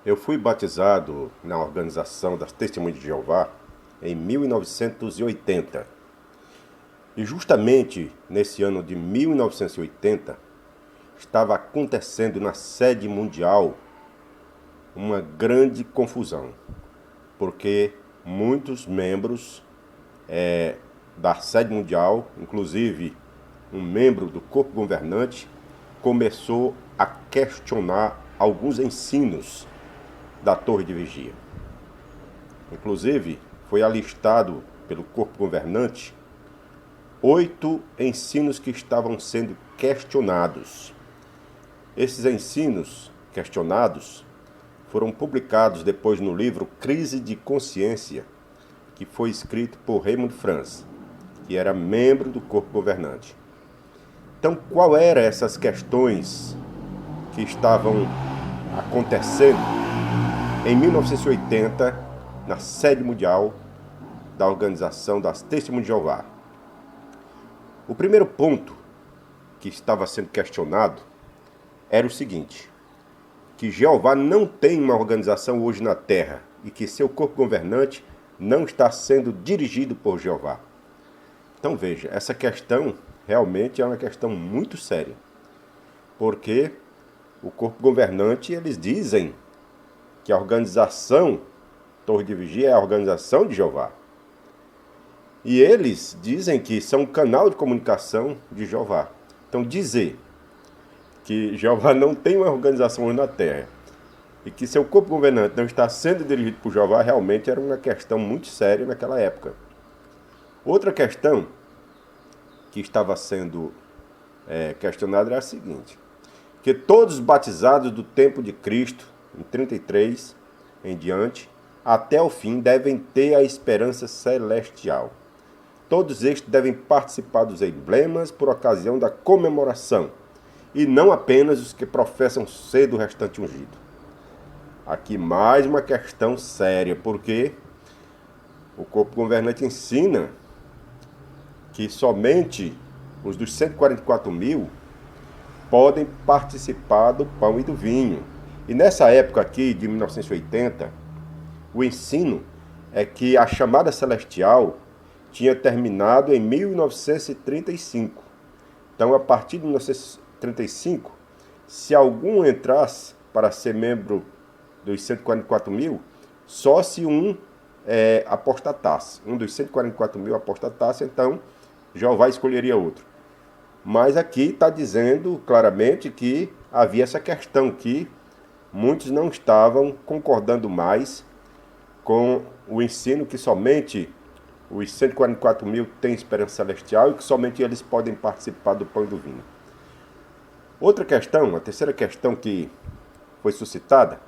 Eu fui batizado na organização das Testemunhas de Jeová em 1980. E justamente nesse ano de 1980 estava acontecendo na sede mundial uma grande confusão, porque muitos membros da sede mundial, inclusive um membro do corpo governante, começou a questionar alguns ensinos da torre de vigia. Inclusive, foi alistado pelo corpo governante 8 ensinos que estavam sendo questionados. Esses ensinos questionados foram publicados depois no livro Crise de Consciência, que foi escrito por Raymond Franz, que era membro do corpo governante. Então, qual eram essas questões que estavam acontecendo em 1980 na sede mundial da Organização das Testemunhas de Jeová? O primeiro ponto que estava sendo questionado era o seguinte: que Jeová não tem uma organização hoje na Terra e que seu corpo governante não está sendo dirigido por Jeová. Então veja, essa questão realmente é uma questão muito séria, porque o corpo governante, eles dizem que a organização Torre de Vigia é a organização de Jeová. E eles dizem que são um canal de comunicação de Jeová. Então dizer que Jeová não tem uma organização hoje na Terra e que seu corpo governante não está sendo dirigido por Jeová realmente era uma questão muito séria naquela época. Outra questão que estava sendo questionada era a seguinte: que todos os batizados do tempo de Cristo, em 33 em diante, até o fim, devem ter a esperança celestial. Todos estes devem participar dos emblemas por ocasião da comemoração, e não apenas os que professam ser do restante ungido. Aqui mais uma questão séria, porque o corpo governante ensina que somente os dos 144 mil podem participar do pão e do vinho. E nessa época aqui, de 1980, o ensino é que a chamada celestial tinha terminado em 1935. Então, a partir de 1935, se algum entrasse para ser membro dos 144 mil, só se um apostatasse. Um dos 144 mil apostatasse, então Jeová escolheria outro. Mas aqui está dizendo claramente que havia essa questão, que muitos não estavam concordando mais com o ensino que somente os 144 mil têm esperança celestial e que somente eles podem participar do pão e do vinho. Outra questão, a terceira questão que foi suscitada,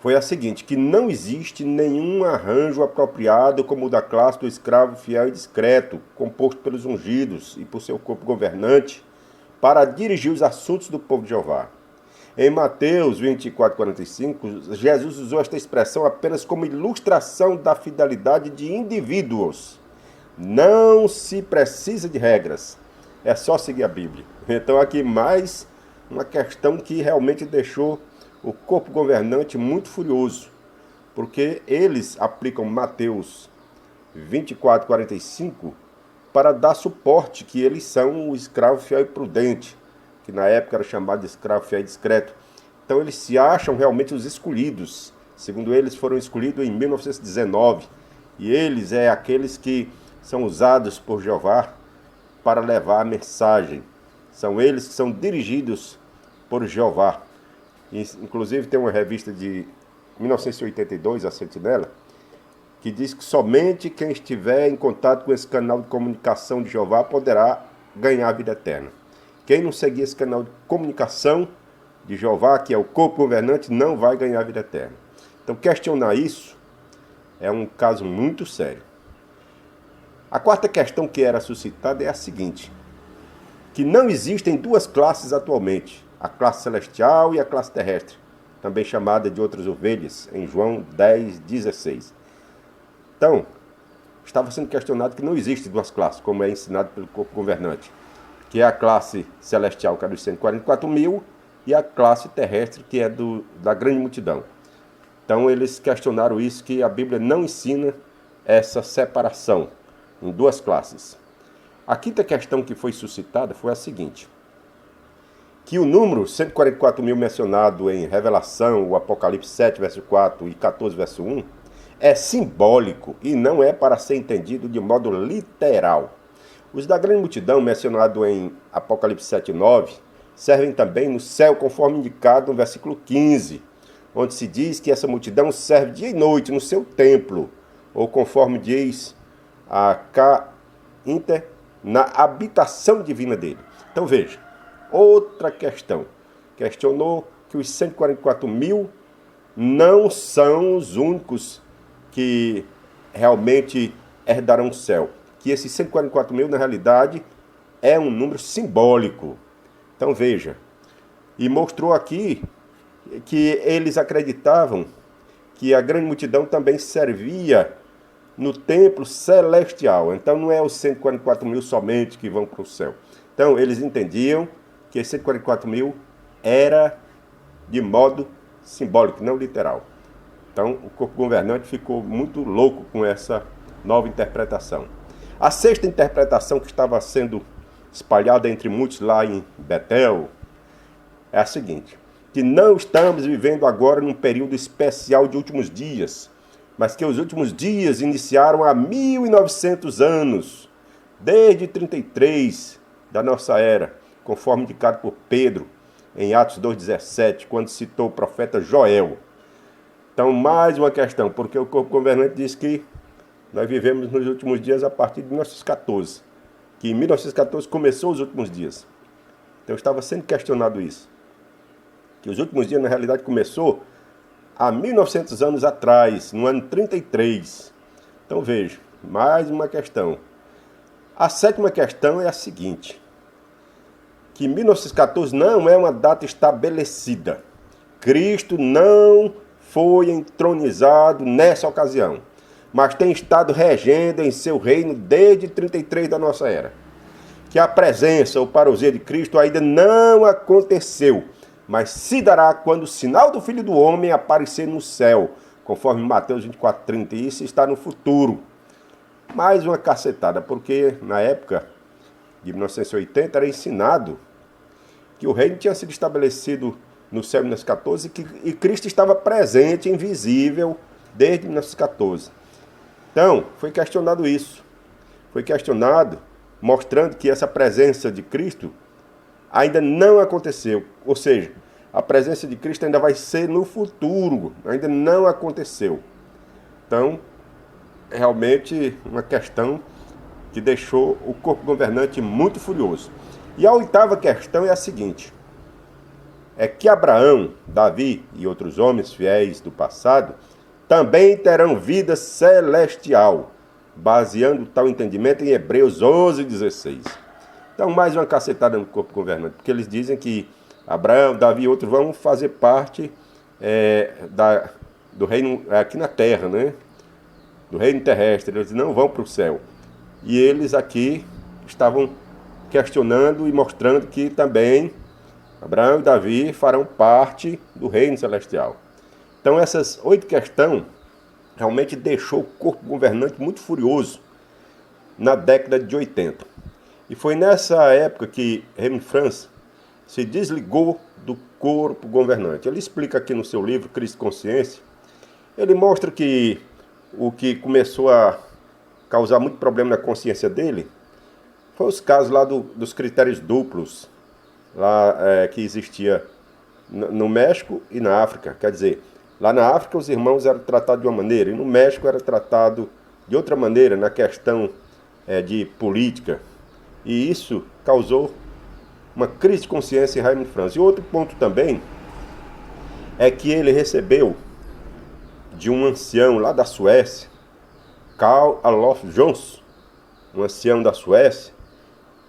foi a seguinte: que não existe nenhum arranjo apropriado como o da classe do escravo fiel e discreto, composto pelos ungidos e por seu corpo governante, para dirigir os assuntos do povo de Jeová. Em Mateus 24:45, Jesus usou esta expressão apenas como ilustração da fidelidade de indivíduos. Não se precisa de regras, é só seguir a Bíblia. Então aqui mais uma questão que realmente deixou o corpo governante muito furioso, porque eles aplicam Mateus 24:45 para dar suporte que eles são o escravo fiel e prudente, que na época era chamado de escravo fiel e discreto. Então eles se acham realmente os escolhidos. Segundo eles, foram escolhidos em 1919. E eles aqueles que são usados por Jeová para levar a mensagem. São eles que são dirigidos por Jeová. Inclusive tem uma revista de 1982, a Sentinela, que diz que somente quem estiver em contato com esse canal de comunicação de Jeová poderá ganhar a vida eterna. Quem não seguir esse canal de comunicação de Jeová, que é o corpo governante, não vai ganhar a vida eterna. Então, questionar isso é um caso muito sério. A quarta questão que era suscitada é a seguinte: que não existem duas classes atualmente, a classe celestial e a classe terrestre, também chamada de outras ovelhas, em João 10:16. Então, estava sendo questionado que não existe duas classes, como é ensinado pelo corpo governante, que é a classe celestial, que é dos 144 mil, e a classe terrestre, que é da grande multidão. Então eles questionaram isso, que a Bíblia não ensina essa separação em duas classes. A quinta questão que foi suscitada foi a seguinte: que o número 144 mil mencionado em Revelação, o Apocalipse 7, verso 4 e 14, verso 1, é simbólico e não é para ser entendido de modo literal. Os da grande multidão, mencionado em Apocalipse 7 e 9, servem também no céu, conforme indicado no versículo 15, onde se diz que essa multidão serve dia e noite no seu templo, ou conforme diz a K. Inter, na habitação divina dele. Então veja, outra questão. Questionou que os 144 mil não são os únicos que realmente herdarão o céu. Que esses 144 mil, na realidade, é um número simbólico. Então veja, e mostrou aqui que eles acreditavam que a grande multidão também servia no templo celestial. Então não é os 144 mil somente que vão para o céu. Então eles entendiam que esses 144 mil era de modo simbólico, não literal. Então o corpo governante ficou muito louco com essa nova interpretação. A sexta interpretação que estava sendo espalhada entre muitos lá em Betel é a seguinte: que não estamos vivendo agora num período especial de últimos dias, mas que os últimos dias iniciaram há 1900 anos, desde 33 da nossa era, conforme indicado por Pedro em Atos 2,17, quando citou o profeta Joel. Então, mais uma questão, porque o corpo governante diz que nós vivemos nos últimos dias a partir de 1914, que em 1914 começou os últimos dias. Então estava sendo questionado isso, que os últimos dias na realidade começou há 1900 anos atrás, no ano 33. Então veja, mais uma questão. A sétima questão é a seguinte: que 1914 não é uma data estabelecida. Cristo não foi entronizado nessa ocasião, mas tem estado regendo em seu reino desde 33 da nossa era. Que a presença ou parousia de Cristo ainda não aconteceu, mas se dará quando o sinal do Filho do Homem aparecer no céu, conforme Mateus 24:30, e isso está no futuro. Mais uma cacetada, porque na época de 1980 era ensinado que o reino tinha sido estabelecido no céu em 1914 e Cristo estava presente, invisível, desde 1914. Então, foi questionado isso. Foi questionado, mostrando que essa presença de Cristo ainda não aconteceu. Ou seja, a presença de Cristo ainda vai ser no futuro, ainda não aconteceu. Então, realmente uma questão que deixou o corpo governante muito furioso. E a oitava questão é a seguinte: é que Abraão, Davi e outros homens fiéis do passado também terão vida celestial, baseando tal entendimento em Hebreus 11:16. Então, mais uma cacetada no corpo governante, porque eles dizem que Abraão, Davi e outros vão fazer parte do reino aqui na terra, né? Do reino terrestre, eles não vão para o céu. E eles aqui estavam questionando e mostrando que também Abraão e Davi farão parte do reino celestial. Então essas 8 questões realmente deixou o corpo governante muito furioso na década de 80. E foi nessa época que Raymond France se desligou do corpo governante. Ele explica aqui no seu livro Cristo e Consciência, ele mostra que o que começou a causar muito problema na consciência dele foi os casos lá dos critérios duplos, lá que existia no México e na África. Quer dizer, lá na África os irmãos eram tratados de uma maneira, e no México era tratado de outra maneira, na questão de política. E isso causou uma crise de consciência em Raymond France. E outro ponto também é que ele recebeu de um ancião lá da Suécia, Carl Olof Jonsson, um ancião da Suécia,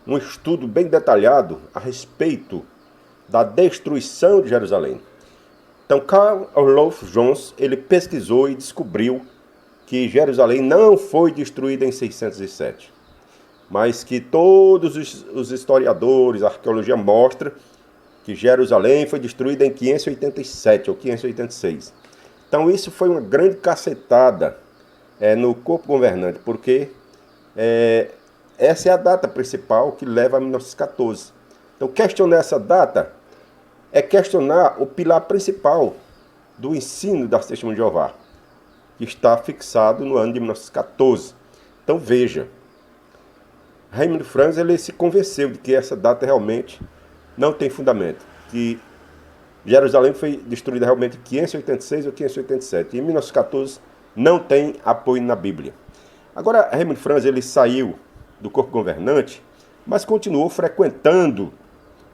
um estudo bem detalhado a respeito da destruição de Jerusalém. Então, Carl Olof Jonsson, ele pesquisou e descobriu que Jerusalém não foi destruída em 607, mas que todos os historiadores, a arqueologia mostra que Jerusalém foi destruída em 587 ou 586. Então isso foi uma grande cacetada no corpo governante, porque essa é a data principal que leva a 1914. Então questionar essa data é questionar o pilar principal do ensino das Testemunhas de Jeová, que está fixado no ano de 1914. Então veja, Raimundo Franz ele se convenceu de que essa data realmente não tem fundamento, que Jerusalém foi destruída realmente em 586 ou 587, e em 1914 não tem apoio na Bíblia. Agora, Raimundo Franz ele saiu do corpo governante, mas continuou frequentando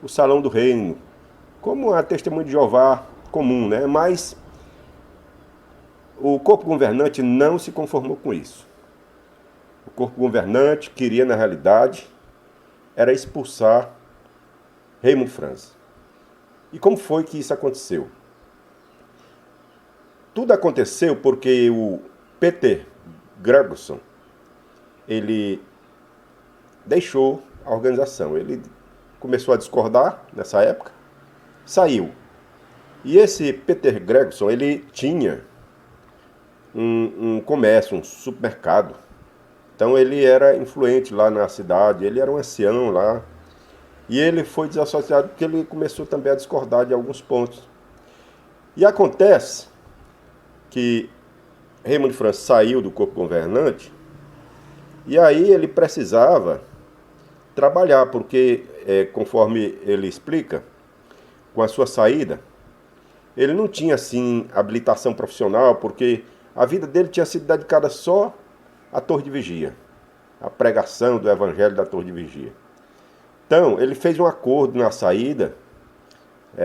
o Salão do Reino, como a Testemunha de Jeová comum, né? Mas o corpo governante não se conformou com isso. O corpo governante queria, na realidade, era expulsar Raimundo Franz. E como foi que isso aconteceu? Tudo aconteceu porque o Peter Gregerson, ele deixou a organização. Ele começou a discordar nessa época, saiu. E esse Peter Gregerson, ele tinha um comércio, um supermercado. Então ele era influente lá na cidade, ele era um ancião lá. E ele foi desassociado porque ele começou também a discordar de alguns pontos. E acontece que Raimundo Franz saiu do corpo governante e aí ele precisava trabalhar, porque, conforme ele explica, com a sua saída, ele não tinha, assim, habilitação profissional, porque a vida dele tinha sido dedicada só à Torre de Vigia, à pregação do Evangelho da Torre de Vigia. Então, ele fez um acordo na saída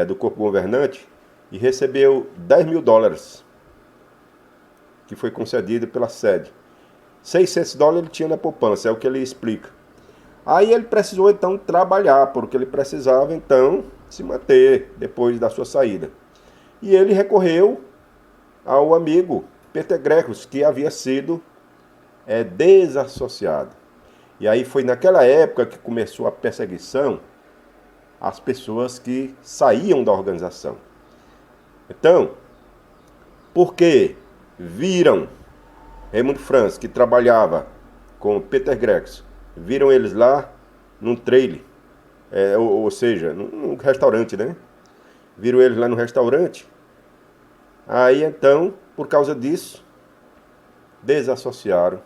do corpo governante e recebeu $10.000, que foi concedido pela sede. $600 ele tinha na poupança, é o que ele explica. Aí ele precisou então trabalhar, porque ele precisava então se manter depois da sua saída. E ele recorreu ao amigo Peter Gregerson, que havia sido desassociado. E aí foi naquela época que começou a perseguição às pessoas que saíam da organização. Então, porque viram Raimundo Franz, que trabalhava com Peter Gregerson, viram eles lá num trailer, ou seja, num restaurante, né? Viram eles lá no restaurante. Aí então, por causa disso, desassociaram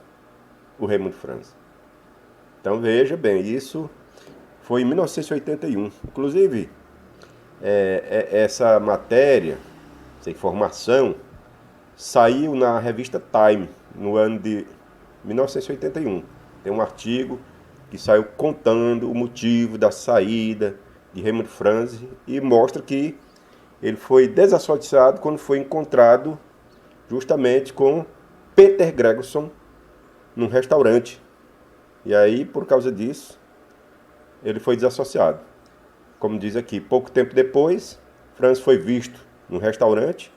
o Raimundo Franz. Então veja bem, isso foi em 1981. Inclusive, essa matéria, essa informação, saiu na revista Time, no ano de 1981. Tem um artigo que saiu contando o motivo da saída de Raimundo Franz e mostra que ele foi desassociado quando foi encontrado justamente com Peter Gregerson num restaurante. E aí, por causa disso, ele foi desassociado. Como diz aqui, pouco tempo depois, Franz foi visto num restaurante,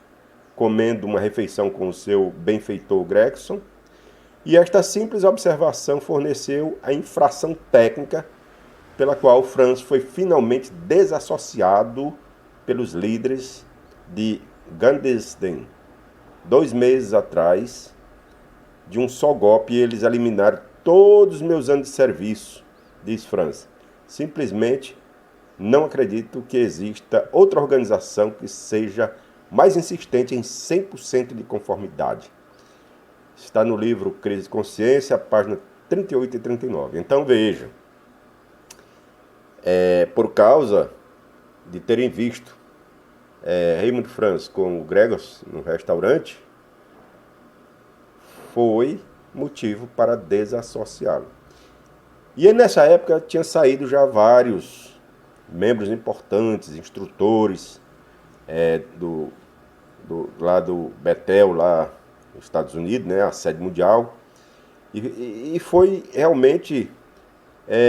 comendo uma refeição com o seu benfeitor Gregerson, e esta simples observação forneceu a infração técnica pela qual Franz foi finalmente desassociado pelos líderes de Gandesden. 2 meses atrás, de um só golpe, eles eliminaram todos os meus anos de serviço, diz Franz. Simplesmente não acredito que exista outra organização que seja mais insistente em 100% de conformidade. Está no livro Crise de Consciência, página 38 e 39. Então veja, por causa de terem visto Raimundo Franz com o Gregerson no restaurante, foi motivo para desassociá-lo. E nessa época tinha saído já vários membros importantes, instrutores lá do Betel, lá nos Estados Unidos, né, a sede mundial, e foi realmente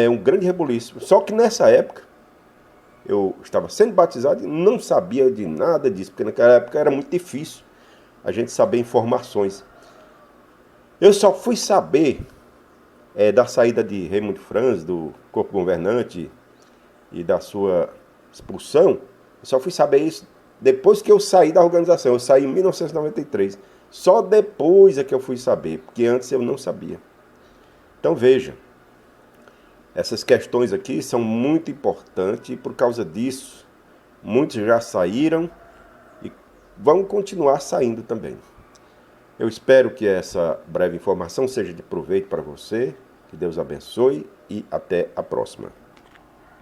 um grande rebuliço. Só que nessa época, eu estava sendo batizado e não sabia de nada disso, porque naquela época era muito difícil a gente saber informações. Eu só fui saber da saída de Raimundo Franz, do corpo governante, e da sua expulsão, eu só fui saber isso depois que eu saí da organização. Eu saí em 1993. Só depois é que eu fui saber, porque antes eu não sabia. Então veja, essas questões aqui são muito importantes e por causa disso, muitos já saíram e vão continuar saindo também. Eu espero que essa breve informação seja de proveito para você, que Deus abençoe e até a próxima.